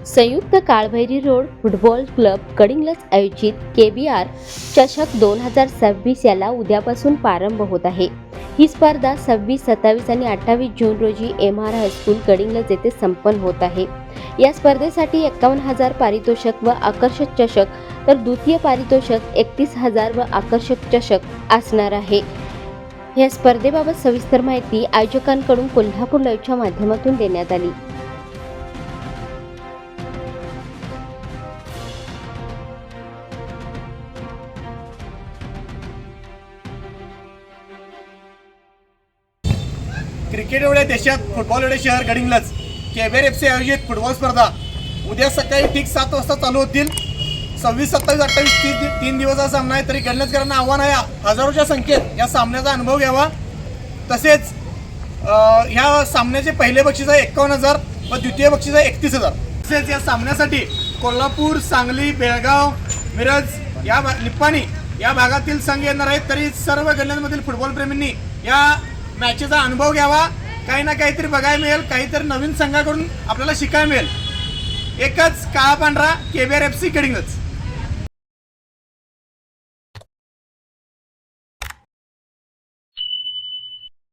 संयुक्त Kalbhairi road football club कडिंग्लज आयोजित KBR चषक 2026 याला उद्यापासून प्रारंभ होत आहे। ही स्पर्धा 26, 27 आणि 28 जून रोजी MR हायस्कूल कडिंग्लज येथे संपन्न होत आहे। या स्पर्धेसाठी 51,000 पारितोषिक व आकर्षक चषक तर द्वितीय पारितोषिक 31,000 व आकर्षक चषक असणार आहे। या स्पर्धेबाबत सविस्तर माहिती आयोजकांकडून कोल्हापूर लाईव्हच्या माध्यमातून देण्यात आली। क्रिकेट एवढ्या देशात, फुटबॉल एवढे शहर गडिंग्लज KBR FC आयोजित फुटबॉल स्पर्धा उद्या सकाळी ठीक 7 वाजता चालू होतील। 26, 27, 28 तीन दिवसाचा सामना आहे। तरी गडिंग्लजकरांना आव्हान आहे हजारोच्या संख्येत या सामन्याचा अनुभव घ्यावा। तसेच ह्या सामन्याचे पहिले बक्षीस आहे 51,000 व द्वितीय बक्षीस आहे 31,000। तसेच या सामन्यासाठी कोल्हापूर, सांगली, बेळगाव, मिरज या निप्पाणी या भागातील संघ येणार आहेत। तरी सर्व गडिंग्लजमधील फुटबॉल प्रेमींनी या मॅचेचा अनुभव घ्यावा। काही ना काहीतरी बघायला मिळेल, काहीतरी नवीन संघाकडून आपल्याला शिकायला मिळेल। एकच काळा पांढरा KBR FC गडिंग्लज।